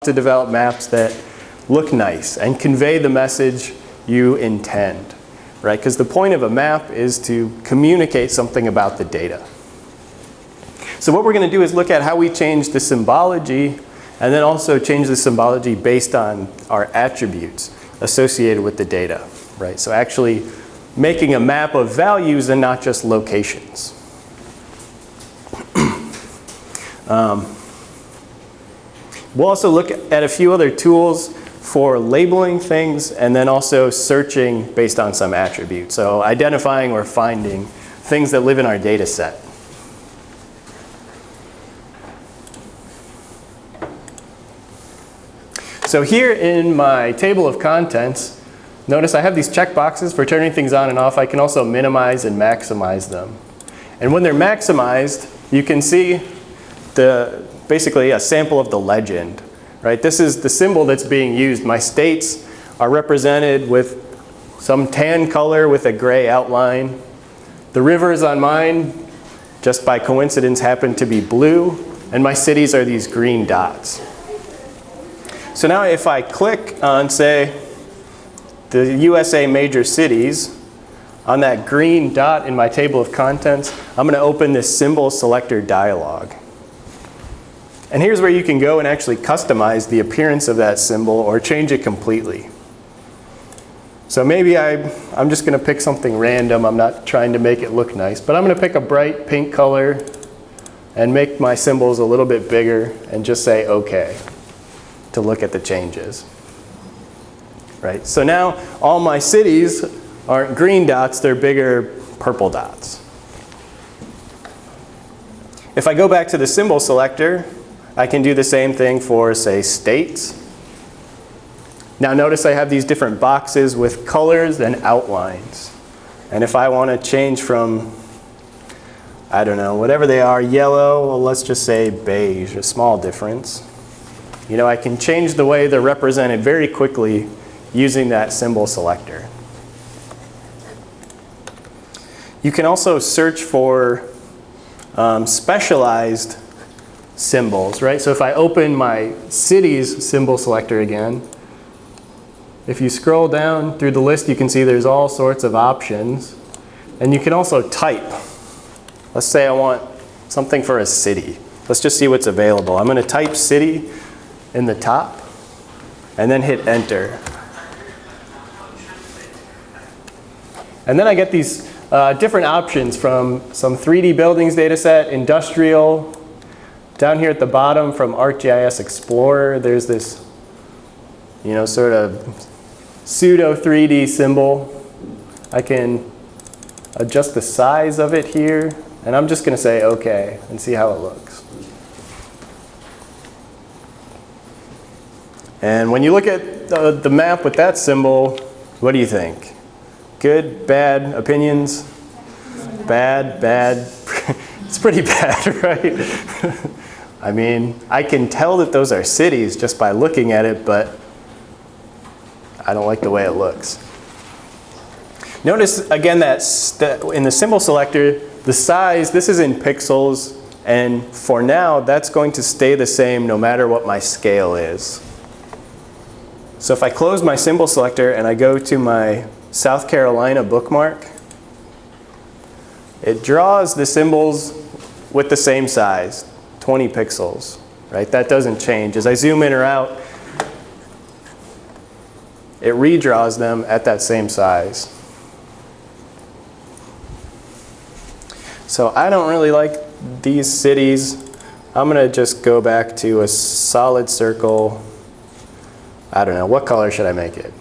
to develop maps that look nice and convey the message you intend, right? Because the point of a map is to communicate something about the data. So what we're going to do is look at how we change the symbology and then also change the symbology based on our attributes associated with the data, right? So actually making a map of values and not just locations. We'll also look at a few other tools for labeling things and then also searching based on some attributes. So identifying or finding things that live in our data set. So here in my table of contents, notice I have these checkboxes for turning things on and off. I can also minimize and maximize them. And when they're maximized, you can see basically a sample of the legend, right? This is the symbol that's being used. My states are represented with some tan color with a gray outline. The rivers on mine, just by coincidence, happen to be blue, and my cities are these green dots. So now if I click on, say, the USA major cities, on that green dot in my table of contents, I'm going to open this symbol selector dialog. And here's where you can go and actually customize the appearance of that symbol or change it completely. So maybe I'm just going to pick something random. I'm not trying to make it look nice, but I'm going to pick a bright pink color and make my symbols a little bit bigger and just say OK to look at the changes. Right? So now all my cities aren't green dots, they're bigger purple dots. If I go back to the symbol selector, I can do the same thing for, say, states. Now notice I have these different boxes with colors and outlines. And if I want to change from, I don't know, whatever they are, yellow, well, let's just say beige, a small difference. You know, I can change the way they're represented very quickly using that symbol selector. You can also search for specialized symbols, right? So if I open my cities symbol selector again, if you scroll down through the list, you can see there's all sorts of options. And you can also type. Let's say I want something for a city. Let's just see what's available. I'm going to type city in the top and then hit enter. And then I get these different options from some 3D buildings data set, industrial. Down here at the bottom from ArcGIS Explorer, there's this, you know, sort of pseudo 3D symbol. I can adjust the size of it here, and I'm just going to say OK and see how it looks. And when you look at the map with that symbol, what do you think? Good, bad, opinions? Bad, bad. It's pretty bad, right? I mean, I can tell that those are cities just by looking at it, but I don't like the way it looks. Notice again that in the symbol selector, the size, this is in pixels, and for now, that's going to stay the same no matter what my scale is. So if I close my symbol selector and I go to my South Carolina bookmark, it draws the symbols with the same size, 20 pixels, right? That doesn't change. As I zoom in or out, it redraws them at that same size. So I don't really like these cities. I'm going to just go back to a solid circle. I don't know. What color should I make it?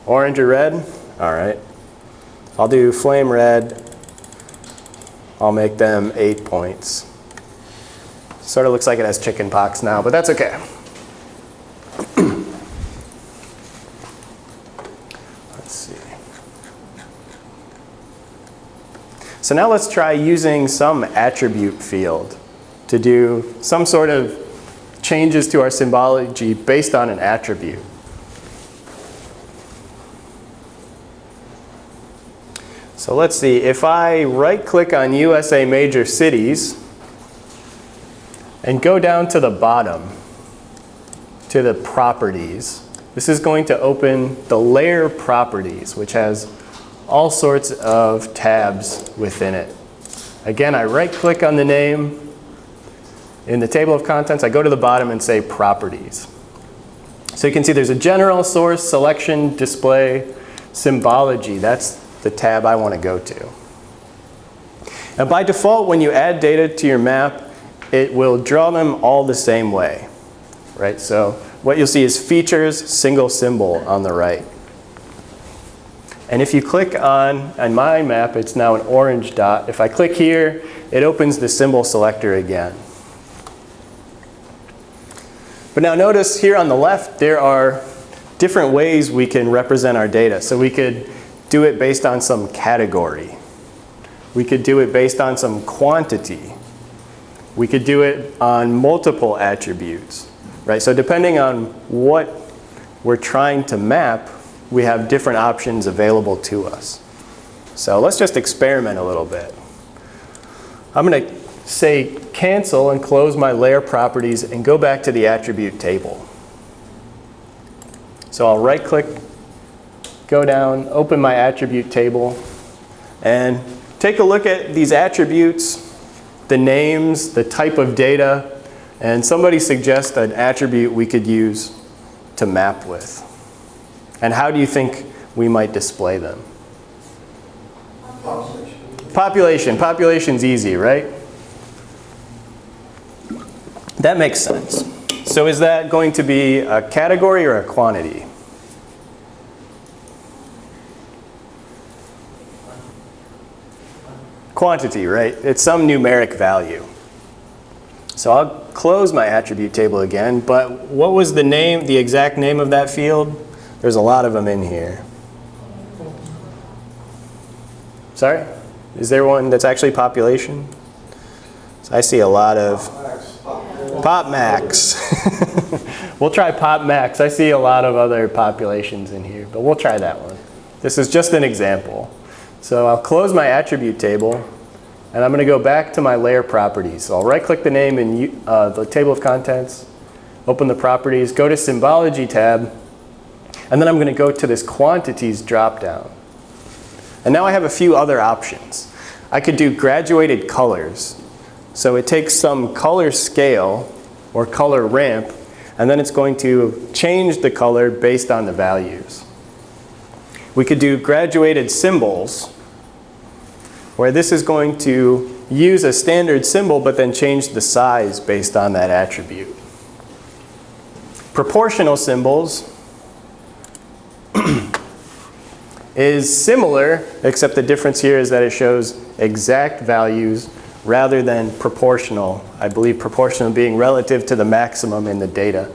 Orange or red? All right. I'll do flame red. I'll make them 8 points. Sort of looks like it has chicken pox now, but that's OK. Let's see. So now let's try using some attribute field to do some sort of changes to our symbology based on an attribute. So let's see, if I right-click on USA major cities and go down to the bottom, to the properties. This is going to open the layer properties, which has all sorts of tabs within it. Again, I right-click on the name. In the table of contents, I go to the bottom and say properties. So you can see there's a general, source, selection, display, symbology. That's the tab I want to go to. And by default, when you add data to your map, it will draw them all the same way, right? So what you'll see is features, single symbol on the right. And if you click on my map, it's now an orange dot. If I click here, it opens the symbol selector again. But now notice here on the left, there are different ways we can represent our data. So we could do it based on some category. We could do it based on some quantity. We could do it on multiple attributes, right? So depending on what we're trying to map, we have different options available to us. So let's just experiment a little bit. I'm going to say cancel and close my layer properties and go back to the attribute table. So I'll right-click, go down, open my attribute table, and take a look at these attributes, the names, the type of data, and somebody suggests an attribute we could use to map with. And how do you think we might display them? Population. Population's easy, right? That makes sense. So is that going to be a category or a quantity? Quantity, right? It's some numeric value. So I'll close my attribute table again, but what was the name, the exact name of that field? There's a lot of them in here. Sorry? Is there one that's actually population? So I see a lot of PopMax. We'll try PopMax. I see a lot of other populations in here, but we'll try that one. This is just an example. So I'll close my attribute table, and I'm going to go back to my layer properties. So I'll right-click the name in the table of contents, open the properties, go to symbology tab, and then I'm going to go to this quantities dropdown. And now I have a few other options. I could do graduated colors. So it takes some color scale or color ramp, and then it's going to change the color based on the values. We could do graduated symbols, where this is going to use a standard symbol but then change the size based on that attribute. Proportional symbols is similar, except the difference here is that it shows exact values rather than proportional. I believe proportional being relative to the maximum in the data.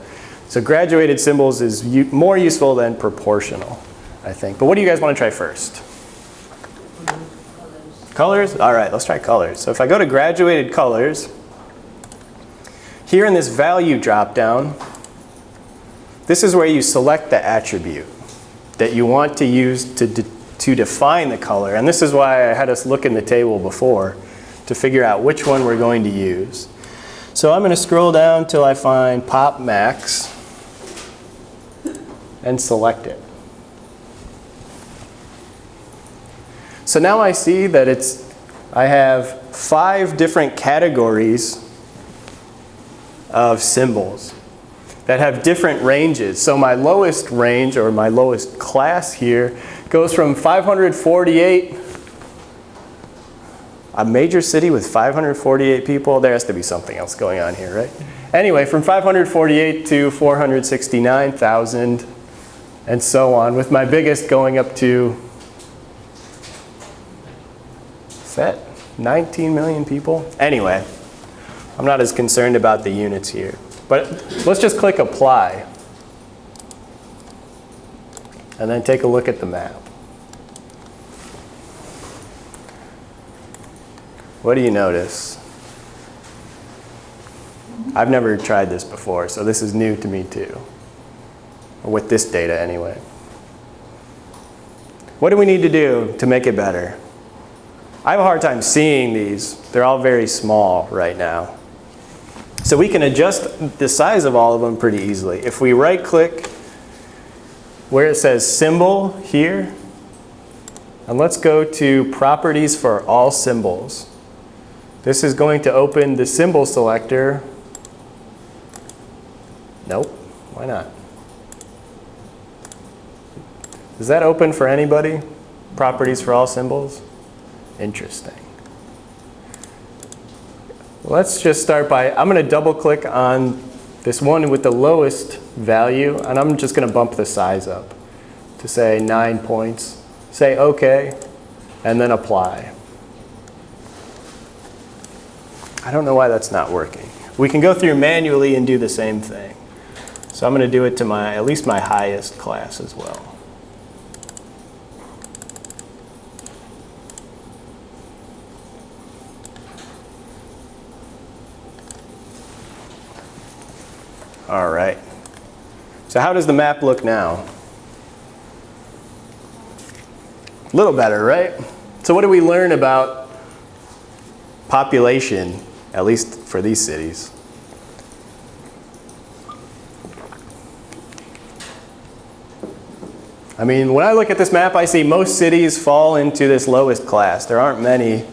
So graduated symbols is more useful than proportional, I think. But what do you guys want to try first? Colors? All right, let's try colors. So if I go to graduated colors, here in this value dropdown, this is where you select the attribute that you want to use to define the color. And this is why I had us look in the table before to figure out which one we're going to use. So I'm going to scroll down till I find PopMax and select it. So now I see that I have 5 different categories of symbols that have different ranges. So my lowest range, or my lowest class here, goes from 548, a major city with 548 people. There has to be something else going on here, right? Anyway, from 548 to 469,000, and so on, with my biggest going up to, is that 19 million people? Anyway, I'm not as concerned about the units here. But let's just click apply, and then take a look at the map. What do you notice? I've never tried this before, so this is new to me too. Or with this data anyway. What do we need to do to make it better? I have a hard time seeing these. They're all very small right now. So we can adjust the size of all of them pretty easily. If we right click where it says symbol here, and let's go to properties for all symbols. This is going to open the symbol selector. Nope, why not? Does that open for anybody? Properties for all symbols? Interesting. Let's just start by, I'm going to double click on this one with the lowest value, and I'm just going to bump the size up to say 9 points. Say OK, and then apply. I don't know why that's not working. We can go through manually and do the same thing. So I'm going to do it to at least my highest class as well. All right. So how does the map look now? A little better, right? So what do we learn about population, at least for these cities? I mean, when I look at this map, I see most cities fall into this lowest class. There aren't many